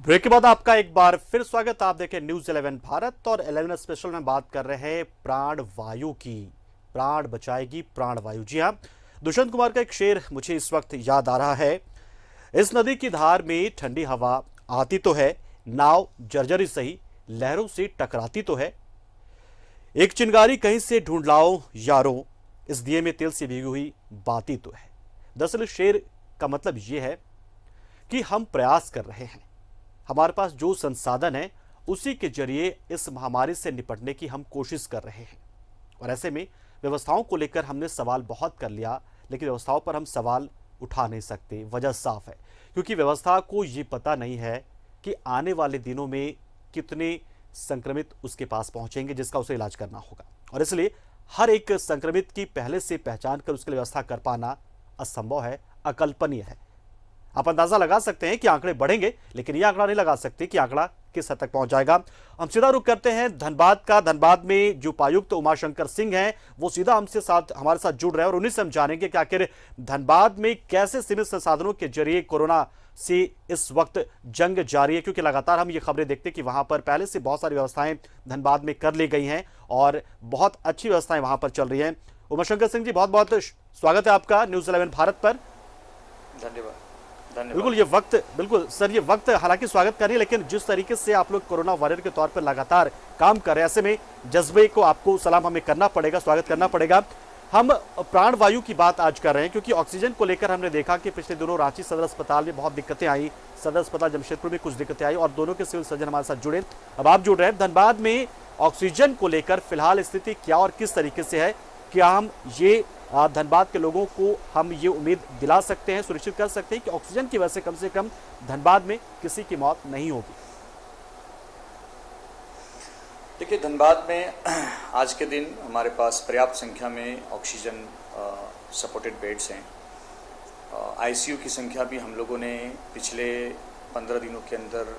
Break के बाद आपका एक बार फिर स्वागत। आप देखें न्यूज 11 भारत और 11 स्पेशल में बात कर रहे हैं प्राण वायु की। प्राण बचाएगी प्राण वायु। जी हाँ, दुष्यंत कुमार का एक शेर मुझे इस वक्त याद आ रहा है। इस नदी की धार में ठंडी हवा आती तो है, नाव जर्जरी सही लहरों से टकराती तो है, एक चिंगारी कहीं से ढूंढ लाओ यारों, इस दिए में तिल से भीगी हुई बाती तो है। दरअसल शेर का मतलब यह है कि हम प्रयास कर रहे हैं, हमारे पास जो संसाधन है उसी के जरिए इस महामारी से निपटने की हम कोशिश कर रहे हैं। और ऐसे में व्यवस्थाओं को लेकर हमने सवाल बहुत कर लिया, लेकिन व्यवस्थाओं पर हम सवाल उठा नहीं सकते। वजह साफ है, क्योंकि व्यवस्था को ये पता नहीं है कि आने वाले दिनों में कितने संक्रमित उसके पास पहुंचेंगे जिसका उसे इलाज करना होगा। और इसलिए हर एक संक्रमित की पहले से पहचान कर उसके लिए व्यवस्था कर पाना असंभव है, अकल्पनीय है। आप अंदाजा लगा सकते हैं कि आंकड़े बढ़ेंगे, लेकिन यह आंकड़ा नहीं लगा सकते कि आंकड़ा किस हद तक पहुंच जाएगा। हम सीधा रुख करते हैं धनबाद का। धनबाद में जो उपायुक्त उमाशंकर सिंह हैं वो सीधा हमारे साथ जुड़ रहे हैं और उन्हीं से हम जानेंगे कि आखिर धनबाद में कैसे सीमित संसाधनों के जरिए कोरोना से इस वक्त जंग जारी है, क्योंकि लगातार हम ये खबरें देखते हैं कि वहां पर पहले से बहुत सारी व्यवस्थाएं धनबाद में कर ली गई हैं और बहुत अच्छी व्यवस्थाएं वहां पर चल रही हैं। उमाशंकर सिंह जी, बहुत बहुत स्वागत है आपका न्यूज 11 भारत पर। धन्यवाद। बिल्कुल सर, ये वक्त हालांकि स्वागत करिए, लेकिन जिस तरीके से आप लोग कोरोना वॉरियर के तौर पर लगातार काम कर रहे हैं, ऐसे में जज्बे को आपको सलाम हमें करना पड़ेगा, स्वागत करना पड़ेगा। हम प्राण वायु की बात आज कर रहे हैं क्योंकि ऑक्सीजन को लेकर हमने देखा कि पिछले दिनों रांची सदर अस्पताल में बहुत दिक्कतें आई, सदर अस्पताल जमशेदपुर में कुछ दिक्कतें आई और दोनों के सिविल सर्जन हमारे साथ जुड़े। अब आप जुड़ रहे हैं धनबाद में ऑक्सीजन को लेकर फिलहाल स्थिति क्या और किस तरीके से है? क्या हम ये धनबाद के लोगों को हम ये उम्मीद दिला सकते हैं, सुनिश्चित कर सकते हैं कि ऑक्सीजन की वजह से कम धनबाद में किसी की मौत नहीं होगी? देखिए, धनबाद में आज के दिन हमारे पास पर्याप्त संख्या में ऑक्सीजन सपोर्टेड बेड्स हैं। आईसीयू की संख्या भी हम लोगों ने पिछले 15 दिनों के अंदर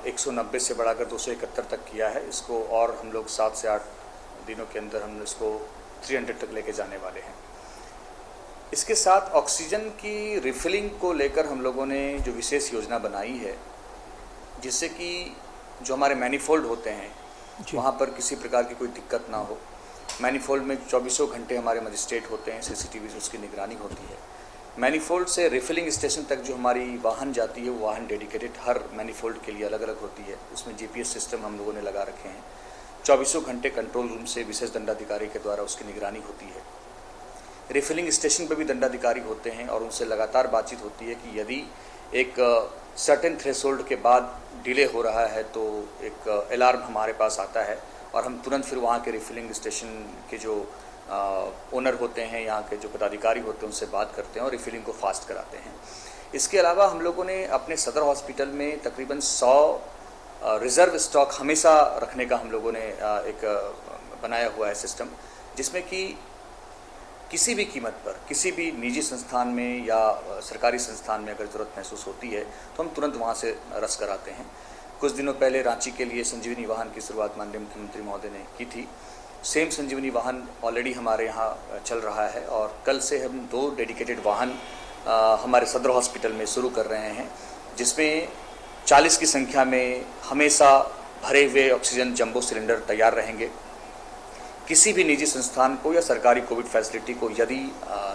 190 से बढ़ाकर 271 तक किया है। इसको और हम लोग 7 से 8 दिनों के अंदर हम इसको 300 तक लेके जाने वाले हैं। इसके साथ ऑक्सीजन की रिफिलिंग को लेकर हम लोगों ने जो विशेष योजना बनाई है, जिससे कि जो हमारे मैनीफोल्ड होते हैं वहाँ पर किसी प्रकार की कोई दिक्कत ना हो। मैनीफोल्ड में 24 घंटे हमारे मजिस्ट्रेट होते हैं, सीसीटीवी से उसकी निगरानी होती है। मैनीफोल्ड से रिफिलिंग स्टेशन तक जो हमारी वाहन जाती है वो वाहन डेडिकेटेड हर मैनीफोल्ड के लिए अलग अलग होती है। उसमें जीपीएस सिस्टम हम लोगों ने लगा रखे हैं। 24 घंटे कंट्रोल रूम से विशेष दंडाधिकारी के द्वारा उसकी निगरानी होती है। रिफिलिंग स्टेशन पर भी दंडाधिकारी होते हैं और उनसे लगातार बातचीत होती है कि यदि एक सर्टेन थ्रेशोल्ड के बाद डिले हो रहा है तो एक अलार्म हमारे पास आता है और हम तुरंत फिर वहाँ के रिफिलिंग स्टेशन के जो ओनर होते हैं, यहाँ के जो पदाधिकारी होते हैं, उनसे बात करते हैं और रिफिलिंग को फास्ट कराते हैं। इसके अलावा हम लोगों ने अपने सदर हॉस्पिटल में तकरीबन 100 रिज़र्व स्टॉक हमेशा रखने का हम लोगों ने एक बनाया हुआ है सिस्टम, जिसमें कि किसी भी कीमत पर किसी भी निजी संस्थान में या सरकारी संस्थान में अगर ज़रूरत महसूस होती है तो हम तुरंत वहाँ से रस कराते हैं। कुछ दिनों पहले रांची के लिए संजीवनी वाहन की शुरुआत माननीय मुख्यमंत्री महोदय ने की थी। सेम संजीवनी वाहन ऑलरेडी हमारे यहाँ चल रहा है और कल से हम 2 डेडिकेटेड वाहन हमारे सदर हॉस्पिटल में शुरू कर रहे हैं, जिसमें 40 की संख्या में हमेशा भरे हुए ऑक्सीजन जंबो सिलेंडर तैयार रहेंगे। किसी भी निजी संस्थान को या सरकारी कोविड फैसिलिटी को यदि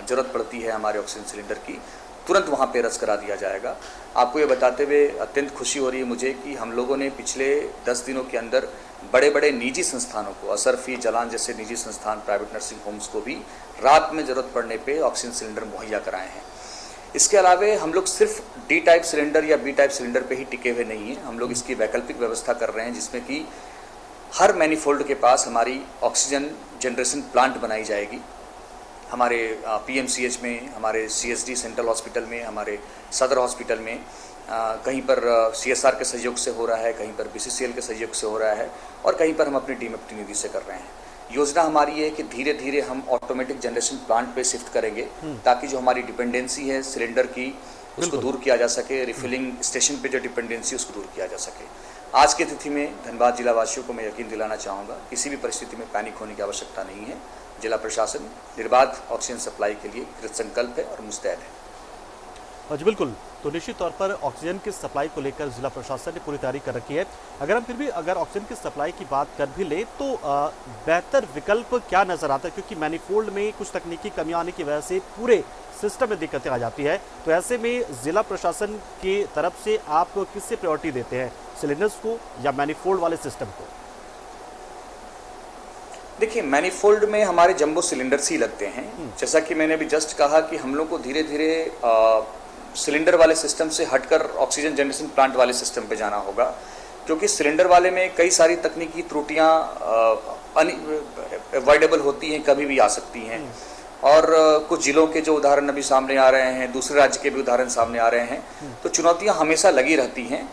ज़रूरत पड़ती है हमारे ऑक्सीजन सिलेंडर की, तुरंत वहाँ पे रस करा दिया जाएगा। आपको ये बताते हुए अत्यंत खुशी हो रही है मुझे कि हम लोगों ने पिछले 10 दिनों के अंदर बड़े बड़े निजी संस्थानों को, असरफी, जलान जैसे निजी संस्थान, प्राइवेट नर्सिंग होम्स को भी रात में ज़रूरत पड़ने पर ऑक्सीजन सिलेंडर मुहैया कराए हैं। इसके अलावा हम लोग सिर्फ डी टाइप सिलेंडर या बी टाइप सिलेंडर पे ही टिके हुए नहीं हैं। हम लोग इसकी वैकल्पिक व्यवस्था कर रहे हैं, जिसमें कि हर मैनीफोल्ड के पास हमारी ऑक्सीजन जनरेशन प्लांट बनाई जाएगी। हमारे पीएमसीएच में, हमारे सीएसडी सेंट्रल हॉस्पिटल में, हमारे सदर हॉस्पिटल में, कहीं पर सीएसआर के सहयोग से हो रहा है, कहीं पर बीसीसीएल के सहयोग से हो रहा है और कहीं पर हम अपनी डीएमएफटी निधि से कर रहे हैं। योजना हमारी है कि धीरे धीरे हम ऑटोमेटिक जनरेशन प्लांट पे शिफ्ट करेंगे ताकि जो हमारी डिपेंडेंसी है सिलेंडर की उसको दूर किया जा सके। रिफिलिंग स्टेशन पे जो डिपेंडेंसी उसको दूर किया जा सके। आज की तिथि में धनबाद जिला वासियों को मैं यकीन दिलाना चाहूँगा, किसी भी परिस्थिति में पैनिक होने की आवश्यकता नहीं है। जिला प्रशासन निर्बाध ऑक्सीजन सप्लाई के लिए कृतसंकल्प है और मुस्तैद है। जी बिल्कुल। तो निश्चित तौर पर ऑक्सीजन की सप्लाई को लेकर जिला प्रशासन ने पूरी तैयारी कर रखी है। अगर ऑक्सीजन की सप्लाई की बात कर भी ले तो बेहतर विकल्प क्या नजर आता है, क्योंकि मैनिफोल्ड में कुछ तकनीकी कमियां आने की वजह से पूरे सिस्टम में दिक्कतें आ जाती है। तो ऐसे में जिला प्रशासन की तरफ से आप किससे प्रायोरिटी देते हैं, सिलेंडर्स को या मैनिफोल्ड वाले सिस्टम को? देखिए, मैनिफोल्ड में हमारे जंबो सिलेंडर्स ही लगते हैं। जैसा कि मैंने अभी जस्ट कहा कि हम लोग को धीरे धीरे सिलेंडर वाले सिस्टम से हटकर ऑक्सीजन जनरेशन प्लांट वाले सिस्टम पे जाना होगा, क्योंकि सिलेंडर वाले में कई सारी तकनीकी त्रुटियां अवॉइडेबल होती हैं, कभी भी आ सकती हैं। और कुछ जिलों के जो उदाहरण अभी सामने आ रहे हैं, दूसरे राज्य के भी उदाहरण सामने आ रहे हैं, तो चुनौतियां हमेशा लगी रहती हैं।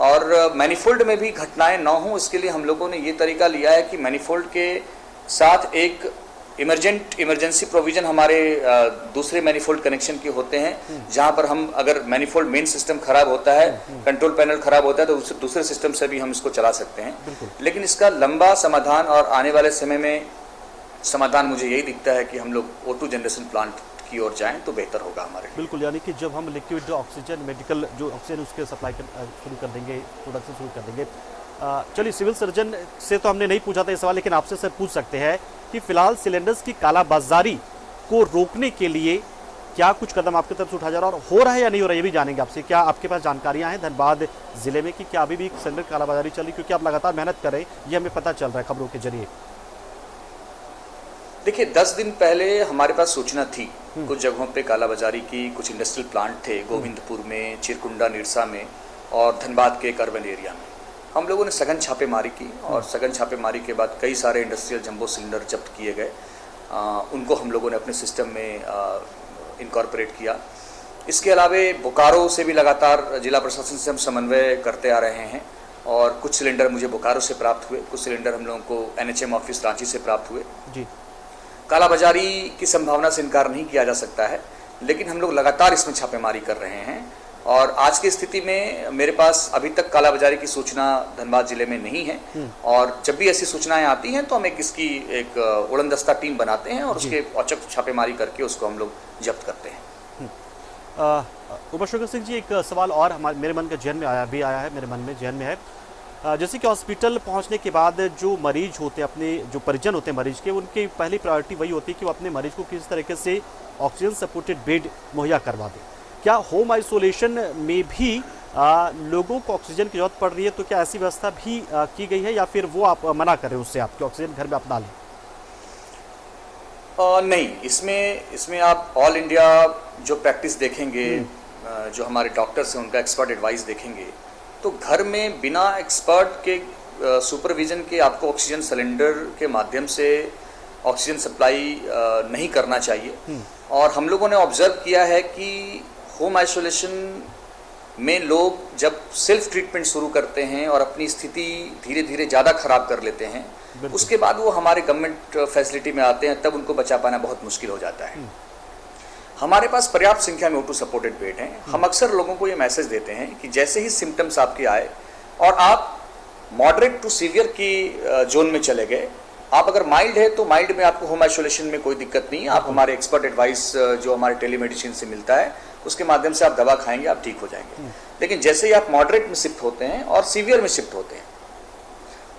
और मैनिफोल्ड में भी घटनाएं ना हों, इसके लिए हम लोगों ने ये तरीका लिया है कि मैनिफोल्ड के साथ एक इमरजेंसी प्रोविजन हमारे दूसरे मैनिफोल्ड कनेक्शन के होते हैं, जहां पर हम अगर मैनिफोल्ड मेन सिस्टम खराब होता है, कंट्रोल पैनल खराब होता है, तो दूसरे सिस्टम से भी हम इसको चला सकते हैं। लेकिन इसका लंबा समाधान और आने वाले समय में समाधान मुझे यही दिखता है कि हम लोग O2 जनरेशन प्लांट की ओर जाएं तो बेहतर होगा हमारे लिए। बिल्कुल, यानी कि जब हम लिक्विड ऑक्सीजन मेडिकल जो ऑक्सीजन उसके सप्लाई शुरू कर देंगे, प्रोडक्शन शुरू कर देंगे। चलिए, सिविल सर्जन से तो हमने नहीं पूछा था ये सवाल, लेकिन आपसे सर पूछ सकते हैं कि फिलहाल सिलेंडर्स की कालाबाजारी को रोकने के लिए क्या कुछ कदम आपकी तरफ से उठाया जा रहा है, और हो रहा है या नहीं हो रहा है, ये भी जानेंगे आपसे। क्या आपके पास जानकारियां हैं धनबाद जिले में कि क्या अभी भी सिलेंडर कालाबाजारी चल रही, क्योंकि आप लगातार मेहनत कर रहे हैं, ये हमें पता चल रहा है खबरों के जरिए। देखिए, 10 दिन पहले हमारे पास सूचना थी कुछ जगहों पे कालाबाजारी की। कुछ इंडस्ट्रियल प्लांट थे गोविंदपुर में, चिरकुंडा, निरसा में और धनबाद के एक अर्बन एरिया में। हम लोगों ने सघन छापेमारी की और सघन छापेमारी के बाद कई सारे इंडस्ट्रियल जंबो सिलेंडर जब्त किए गए। उनको हम लोगों ने अपने सिस्टम में इनकॉर्पोरेट किया। इसके अलावा बोकारो से भी लगातार जिला प्रशासन से हम समन्वय करते आ रहे हैं, और कुछ सिलेंडर मुझे बोकारो से प्राप्त हुए, कुछ सिलेंडर हम लोगों को NHM ऑफिस रांची से प्राप्त हुए जी। कालाबाजारी की संभावना से इनकार नहीं किया जा सकता है, लेकिन हम लोग लगातार इसमें छापेमारी कर रहे हैं। और आज की स्थिति में मेरे पास अभी तक कालाबाजारी की सूचना धनबाद जिले में नहीं है, और जब भी ऐसी सूचनाएं आती हैं तो हम इसकी एक उड़नदस्ता टीम बनाते हैं और उसके औचक छापेमारी करके उसको हम लोग जब्त करते हैं। उमाशंकर सिंह जी, एक सवाल और मेरे मन के जहन में आया है। जैसे कि हॉस्पिटल पहुंचने के बाद जो मरीज होते हैं, अपने जो परिजन होते हैं मरीज के, उनकी पहली प्रायोरिटी वही होती है कि वो अपने मरीज को किस तरीके से ऑक्सीजन सपोर्टेड बेड मुहैया करवा दें। क्या होम आइसोलेशन में भी लोगों को ऑक्सीजन की जरूरत पड़ रही है, तो क्या ऐसी व्यवस्था भी की गई है, या फिर वो आप मना कर रहे हैं उससे, आपकी ऑक्सीजन घर में अपना लें? नहीं, इसमें आप ऑल इंडिया जो प्रैक्टिस देखेंगे, जो हमारे डॉक्टर्स हैं उनका एक्सपर्ट एडवाइस देखेंगे, तो घर में बिना एक्सपर्ट के सुपरविजन के आपको ऑक्सीजन सिलेंडर के माध्यम से ऑक्सीजन सप्लाई नहीं करना चाहिए। और हम लोगों ने ऑब्जर्व किया है कि होम आइसोलेशन में लोग जब सेल्फ ट्रीटमेंट शुरू करते हैं और अपनी स्थिति धीरे धीरे ज़्यादा खराब कर लेते हैं, उसके बाद वो हमारे गवर्नमेंट फैसिलिटी में आते हैं, तब उनको बचा पाना बहुत मुश्किल हो जाता है। हमारे पास पर्याप्त संख्या में O2 सपोर्टेड बेड हैं। हम अक्सर लोगों को ये मैसेज देते हैं कि जैसे ही सिम्टम्स आपके आए और आप मॉडरेट टू सीवियर की जोन में चले गए, आप अगर माइल्ड है तो माइल्ड में आपको होम आइसोलेशन में कोई दिक्कत नहीं है। आप हमारे एक्सपर्ट एडवाइस जो हमारे टेलीमेडिसिन से मिलता है उसके माध्यम से आप दवा खाएंगे, आप ठीक हो जाएंगे। लेकिन जैसे ही आप मॉडरेट में शिफ्ट होते हैं और सीवियर में शिफ्ट होते हैं,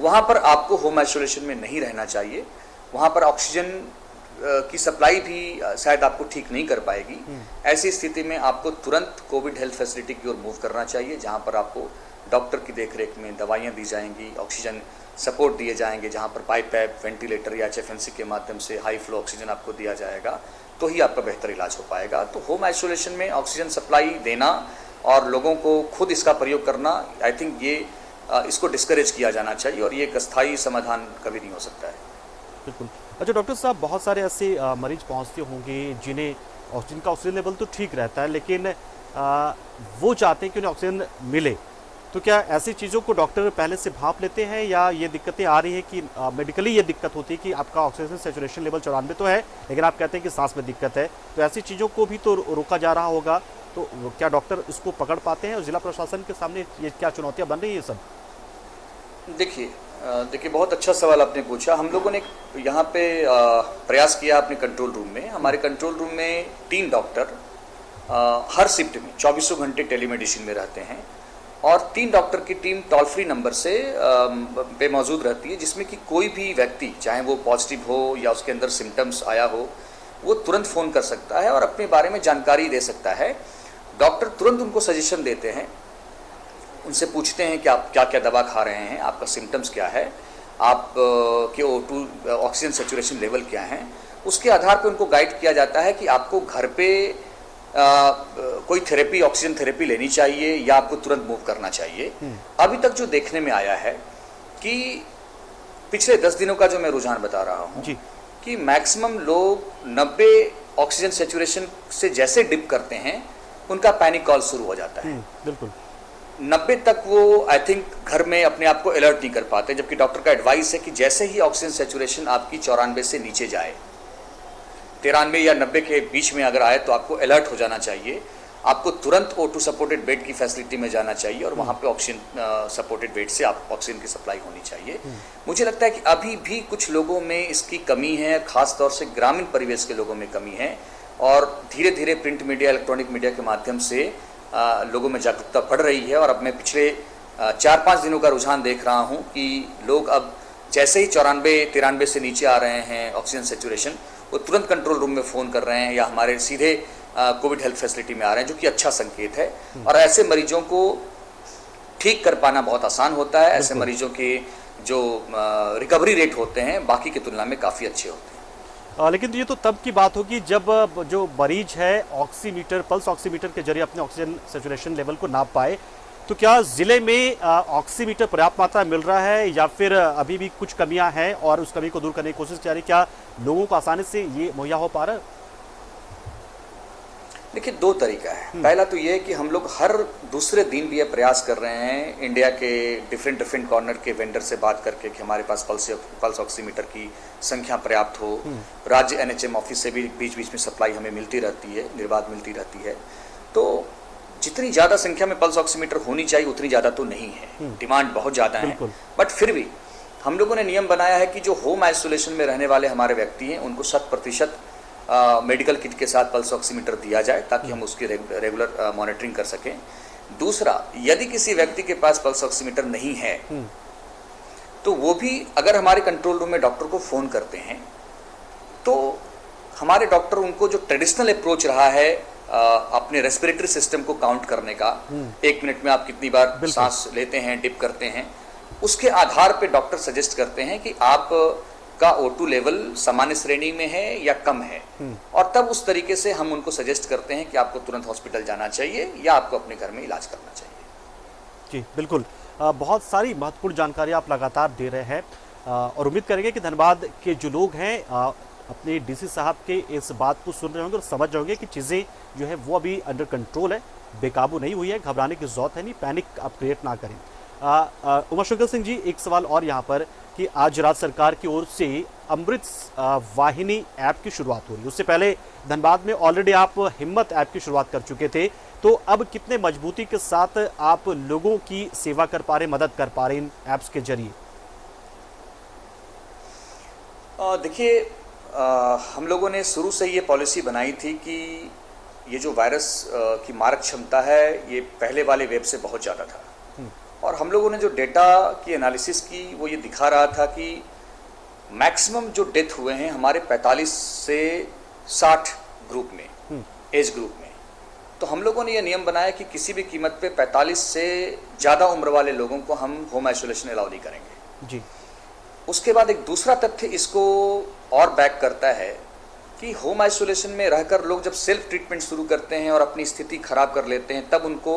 वहाँ पर आपको होम आइसोलेशन में नहीं रहना चाहिए। वहाँ पर ऑक्सीजन की सप्लाई भी शायद आपको ठीक नहीं कर पाएगी। ऐसी स्थिति में आपको तुरंत कोविड हेल्थ फैसिलिटी की ओर मूव करना चाहिए, जहाँ पर आपको डॉक्टर की देखरेख में दवाइयाँ दी जाएंगी, ऑक्सीजन सपोर्ट दिए जाएंगे, जहाँ पर पाइप वेंटिलेटर या HFNC के माध्यम से हाई फ्लो ऑक्सीजन आपको दिया जाएगा, तो ही आपका बेहतर इलाज हो पाएगा। तो होम आइसोलेशन में ऑक्सीजन सप्लाई देना और लोगों को खुद इसका प्रयोग करना, आई थिंक ये इसको डिस्करेज किया जाना चाहिए, और ये एक अस्थायी समाधान कभी नहीं हो सकता है। बिल्कुल। अच्छा डॉक्टर साहब, बहुत सारे ऐसे मरीज पहुंचते होंगे जिनका ऑक्सीजन लेवल तो ठीक रहता है, लेकिन वो चाहते हैं कि उन्हें ऑक्सीजन मिले, तो क्या ऐसी चीज़ों को डॉक्टर पहले से भांप लेते हैं, या ये दिक्कतें आ रही है कि मेडिकली ये दिक्कत होती है कि आपका ऑक्सीजन सैचुरेशन लेवल 94 तो है, लेकिन आप कहते हैं कि सांस में दिक्कत है, तो ऐसी चीज़ों को भी तो रोका जा रहा होगा, तो क्या डॉक्टर इसको पकड़ पाते हैं, और जिला प्रशासन के सामने ये क्या चुनौतियाँ बन रही है ये सब? देखिए बहुत अच्छा सवाल आपने पूछा। हम लोगों ने यहाँ पे प्रयास किया अपने कंट्रोल रूम में। हमारे कंट्रोल रूम में 3 डॉक्टर हर शिफ्ट में 24 घंटे टेलीमेडिसिन में रहते हैं और 3 डॉक्टर की टीम टोल फ्री नंबर से पे मौजूद रहती है, जिसमें कि कोई भी व्यक्ति चाहे वो पॉजिटिव हो या उसके अंदर सिम्टम्स आया हो, वो तुरंत फ़ोन कर सकता है और अपने बारे में जानकारी दे सकता है। डॉक्टर तुरंत उनको सजेशन देते हैं, उनसे पूछते हैं कि आप क्या क्या दवा खा रहे हैं, आपका सिम्टम्स क्या है, आप के O2 ऑक्सीजन सेचुरेशन लेवल क्या है। उसके आधार पे उनको गाइड किया जाता है कि आपको घर पे कोई थेरेपी, ऑक्सीजन थेरेपी लेनी चाहिए या आपको तुरंत मूव करना चाहिए। अभी तक जो देखने में आया है कि पिछले 10 दिनों का जो मैं रुझान बता रहा हूँ कि मैक्सिमम लोग 90 ऑक्सीजन सेचुरेशन से जैसे डिप करते हैं उनका पैनिक कॉल शुरू हो जाता है। बिल्कुल 90 तक वो आई थिंक घर में अपने आप को अलर्ट नहीं कर पाते, जबकि डॉक्टर का एडवाइस है कि जैसे ही ऑक्सीजन सेचुरेशन आपकी 94 से नीचे जाए, 93 या 90 के बीच में अगर आए तो आपको अलर्ट हो जाना चाहिए। आपको तुरंत O2 सपोर्टेड बेड की फैसिलिटी में जाना चाहिए और वहाँ पे ऑक्सीजन सपोर्टेड बेड से आप ऑक्सीजन की सप्लाई होनी चाहिए। मुझे लगता है कि अभी भी कुछ लोगों में इसकी कमी है, खास तौर से ग्रामीण परिवेश के लोगों में कमी है और धीरे धीरे प्रिंट मीडिया, इलेक्ट्रॉनिक मीडिया के माध्यम से लोगों में जागरूकता बढ़ रही है। और अब मैं पिछले 4-5 दिनों का रुझान देख रहा हूँ कि लोग अब जैसे ही 94-93 से नीचे आ रहे हैं ऑक्सीजन सेचुरेशन, वो तुरंत कंट्रोल रूम में फ़ोन कर रहे हैं या हमारे सीधे कोविड हेल्थ फैसिलिटी में आ रहे हैं, जो कि अच्छा संकेत है। और ऐसे मरीजों को ठीक कर पाना बहुत आसान होता है। ऐसे मरीजों के जो रिकवरी रेट होते हैं बाकी की तुलना में काफ़ी अच्छे होते हैं। लेकिन ये तो तब की बात होगी जब जो मरीज है ऑक्सीमीटर, पल्स ऑक्सीमीटर के जरिए अपने ऑक्सीजन सेचुरेशन लेवल को नाप पाए। तो क्या ज़िले में ऑक्सीमीटर पर्याप्त मात्रा में मिल रहा है या फिर अभी भी कुछ कमियां हैं और उस कमी को दूर करने की कोशिश की जा रही है? क्या लोगों को आसानी से ये मुहैया हो पा रहा है? देखिए 2 तरीका है। पहला तो ये है कि हम लोग हर दूसरे दिन भी ये प्रयास कर रहे हैं इंडिया के डिफरेंट कॉर्नर के वेंडर से बात करके कि हमारे पास पल्स ऑक्सीमीटर की संख्या पर्याप्त हो। राज्य NHM ऑफिस से भी बीच बीच में सप्लाई हमें मिलती रहती है, निर्बाध मिलती रहती है। तो जितनी ज़्यादा संख्या में पल्स ऑक्सीमीटर होनी चाहिए उतनी ज़्यादा तो नहीं है, डिमांड बहुत ज़्यादा है। बट फिर भी हम लोगों ने नियम बनाया है कि जो होम आइसोलेशन में रहने वाले हमारे व्यक्ति हैं उनको 100% मेडिकल किट के साथ पल्स ऑक्सीमीटर दिया जाए ताकि हम उसकी रेगुलर मॉनिटरिंग कर सकें। दूसरा, यदि किसी व्यक्ति के पास पल्स ऑक्सीमीटर नहीं है तो वो भी अगर हमारे कंट्रोल रूम में डॉक्टर को फ़ोन करते हैं तो हमारे डॉक्टर उनको जो ट्रेडिशनल अप्रोच रहा है अपने रेस्पिरेटरी सिस्टम को काउंट करने का, 1 मिनट में आप कितनी बार सांस लेते हैं, डिप करते हैं, उसके आधार पे डॉक्टर सजेस्ट करते हैं कि आप का O2 लेवल सामान्य श्रेणी में है या कम है। और तब उस तरीके से हम उनको सजेस्ट करते हैं कि आपको तुरंत हॉस्पिटल जाना चाहिए या आपको अपने घर में इलाज करना चाहिए। जी बिल्कुल, बहुत सारी महत्वपूर्ण जानकारी आप लगातार दे रहे हैं और उम्मीद करेंगे कि धनबाद के जो लोग हैं अपने DC साहब के इस बात को सुन रहे होंगे और समझ रहे होंगे कि चीज़ें जो है वो अभी अंडर कंट्रोल है, बेकाबू नहीं हुई है, घबराने की जरूरत है नहीं, पैनिक आप क्रिएट ना करें। उमाशंकर सिंह जी, एक सवाल और यहाँ पर कि आज राज्य सरकार की ओर से अमृत वाहिनी ऐप की शुरुआत हो रही है। उससे पहले धनबाद में ऑलरेडी आप हिम्मत ऐप की शुरुआत कर चुके थे, तो अब कितने मजबूती के साथ आप लोगों की सेवा कर पा रहे, मदद कर पा रहे इन ऐप्स के जरिए? देखिए, हम लोगों ने शुरू से ये पॉलिसी बनाई थी कि ये जो वायरस की मारक क्षमता है ये पहले वाले वेव से बहुत ज़्यादा था। और हम लोगों ने जो डेटा की एनालिसिस की वो ये दिखा रहा था कि मैक्सिमम जो डेथ हुए हैं हमारे 45 से 60 ग्रुप में, एज ग्रुप में। तो हम लोगों ने ये नियम बनाया कि किसी भी कीमत पे 45 से ज़्यादा उम्र वाले लोगों को हम होम आइसोलेशन अलाउ नहीं करेंगे जी। उसके बाद एक दूसरा तथ्य इसको और बैक करता है कि होम आइसोलेशन में रहकर लोग जब सेल्फ ट्रीटमेंट शुरू करते हैं और अपनी स्थिति खराब कर लेते हैं तब उनको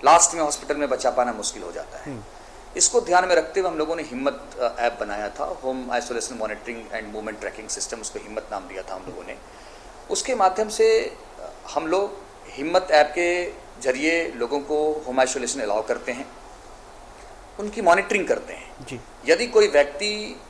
लास्ट में हॉस्पिटल में बचा पाना मुश्किल हो जाता है। इसको ध्यान में रखते हुए हम लोगों ने हिम्मत ऐप बनाया था, home isolation monitoring and movement tracking system, उसको हिम्मत नाम दिया था हम लोगों ने। उसके माध्यम से हम लोग हिम्मत ऐप के जरिए लोगों को होम आइसोलेशन अलाउ करते हैं, उनकी मॉनिटरिंग करते हैं जी। यदि कोई व्यक्ति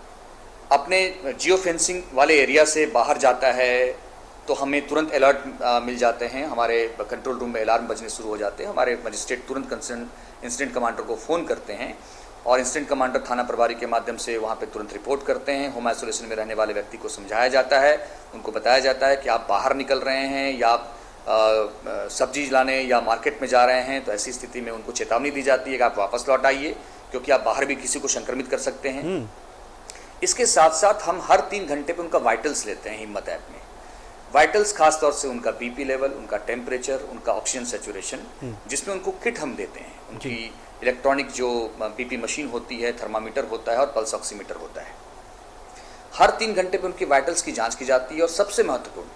अपने जियो फेंसिंग वाले एरिया से बाहर जाता है तो हमें तुरंत अलर्ट मिल जाते हैं, हमारे कंट्रोल रूम में अलार्म बजने शुरू हो जाते हैं। हमारे मजिस्ट्रेट तुरंत कंसर्न इंसिडेंट कमांडर को फ़ोन करते हैं और इंसिडेंट कमांडर थाना प्रभारी के माध्यम से वहाँ पे तुरंत रिपोर्ट करते हैं। होम आइसोलेशन में रहने वाले व्यक्ति को समझाया जाता है, उनको बताया जाता है कि आप बाहर निकल रहे हैं या आप सब्जी लाने या मार्केट में जा रहे हैं तो ऐसी स्थिति में उनको चेतावनी दी जाती है कि आप वापस लौट आइए, क्योंकि आप बाहर भी किसी को संक्रमित कर सकते हैं। इसके साथ साथ हम हर 3 घंटे पे उनका वाइटल्स लेते हैं हिम्मत ऐप में। वाइटल्स खास तौर से उनका बीपी लेवल, उनका टेम्परेचर, उनका ऑक्सीजन सेचुरेशन, जिसमें उनको किट हम देते हैं। उनकी इलेक्ट्रॉनिक जो बीपी मशीन होती है, थर्मामीटर होता है और पल्स ऑक्सीमीटर होता है। हर 3 घंटे पे उनकी वाइटल्स की जांच की जाती है। और सबसे महत्वपूर्ण,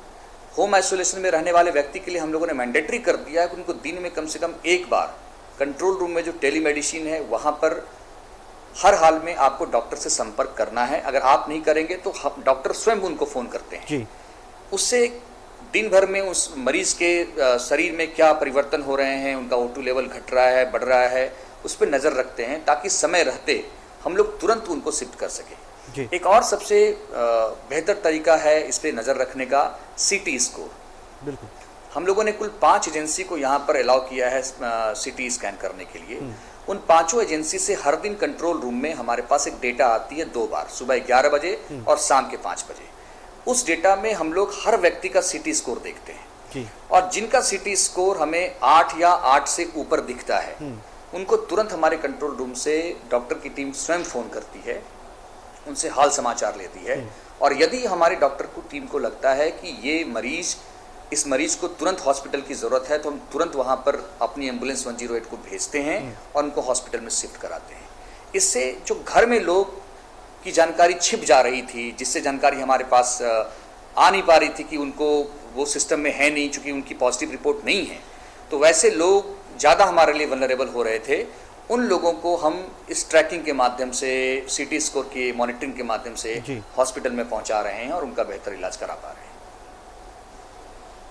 होम आइसोलेशन में रहने वाले व्यक्ति के लिए हम लोगों ने मैंडेटरी कर दिया है कि उनको दिन में कम से कम एक बार कंट्रोल रूम में जो टेलीमेडिसिन है वहाँ पर हर हाल में आपको डॉक्टर से संपर्क करना है। अगर आप नहीं करेंगे तो हम डॉक्टर स्वयं उनको फ़ोन करते हैं जी। उससे दिन भर में उस मरीज के शरीर में क्या परिवर्तन हो रहे हैं, उनका O2 लेवल घट रहा है, बढ़ रहा है, उस पर नज़र रखते हैं ताकि समय रहते हम लोग तुरंत उनको शिफ्ट कर सकें। एक और सबसे बेहतर तरीका है इस पर नज़र रखने का, CT स्कोर। बिल्कुल, हम लोगों ने कुल 5 एजेंसी को यहाँ पर अलाउ किया है CT स्कैन करने के लिए। उन 5 एजेंसी से हर दिन कंट्रोल रूम में हमारे पास एक डेटा आती है 2 बार, सुबह 11 बजे और शाम के 5 बजे। उस डेटा में हम लोग हर व्यक्ति का CT स्कोर देखते हैं और जिनका CT स्कोर हमें 8 या 8 से ऊपर दिखता है उनको तुरंत हमारे कंट्रोल रूम से डॉक्टर की टीम स्वयं फ़ोन करती है, उनसे हाल समाचार लेती है। और यदि हमारे डॉक्टर को टीम को लगता है कि इस मरीज को तुरंत हॉस्पिटल की ज़रूरत है तो हम तुरंत वहाँ पर अपनी एम्बुलेंस 108 को भेजते हैं और उनको हॉस्पिटल में शिफ्ट कराते हैं। इससे जो घर में लोग की जानकारी छिप जा रही थी, जिससे जानकारी हमारे पास आ नहीं पा रही थी कि उनको वो सिस्टम में है नहीं, चूँकि उनकी पॉजिटिव रिपोर्ट नहीं है, तो वैसे लोग ज़्यादा हमारे लिए वल्नरेबल हो रहे थे। उन लोगों को हम इस ट्रैकिंग के माध्यम से, CT स्कोर की मॉनिटरिंग के माध्यम से हॉस्पिटल में पहुंचा रहे हैं और उनका बेहतर इलाज करा पा रहे हैं।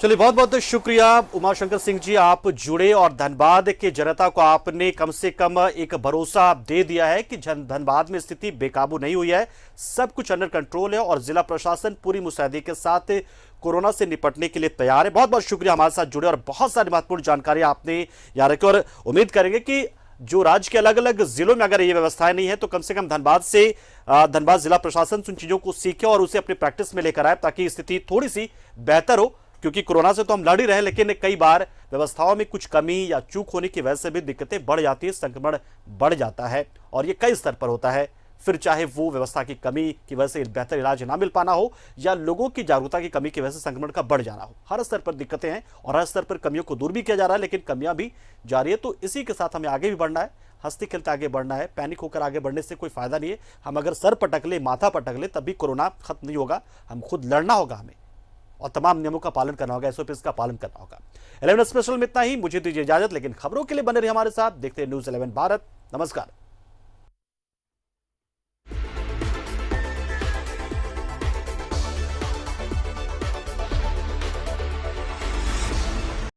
चलिए, बहुत बहुत शुक्रिया उमाशंकर सिंह जी, आप जुड़े और धनबाद के जनता को आपने कम से कम एक भरोसा दे दिया है कि धनबाद में स्थिति बेकाबू नहीं हुई है, सब कुछ अंडर कंट्रोल है और जिला प्रशासन पूरी मुस्तैदी के साथ कोरोना से निपटने के लिए तैयार है। बहुत बहुत शुक्रिया हमारे साथ जुड़े और बहुत सारी महत्वपूर्ण जानकारी आपने यहाँ रखी और उम्मीद करेंगे कि जो राज्य के अलग अलग जिलों में अगर ये व्यवस्थाएं नहीं है तो कम से कम धनबाद जिला प्रशासन उन चीजों को सीखे और उसे अपनी प्रैक्टिस में लेकर आए ताकि स्थिति थोड़ी सी बेहतर हो। क्योंकि कोरोना से तो हम लड़ ही रहे हैं, लेकिन कई बार व्यवस्थाओं में कुछ कमी या चूक होने की वजह से भी दिक्कतें बढ़ जाती है, संक्रमण बढ़ जाता है और ये कई स्तर पर होता है। फिर चाहे वो व्यवस्था की कमी की वजह से बेहतर इलाज ना मिल पाना हो या लोगों की जागरूकता की कमी की वजह से संक्रमण का बढ़ जाना हो, हर स्तर पर दिक्कतें हैं और हर स्तर पर कमियों को दूर भी किया जा रहा है, लेकिन कमियां भी जारी है। तो इसी के साथ हमें आगे भी बढ़ना है, हंसते खेलते आगे बढ़ना है। पैनिक होकर आगे बढ़ने से कोई फायदा नहीं है। हम अगर सर पटक ले, माथा पटक ले, तब भी कोरोना खत्म नहीं होगा। हम खुद लड़ना होगा हमें और तमाम नियमों का पालन करना होगा, SOPs का पालन करना होगा। 11 स्पेशल में इतना ही, मुझे दीजिए इजाजत, लेकिन खबरों के लिए बने रहिए हमारे साथ। देखते हैं News 11 भारत। नमस्कार।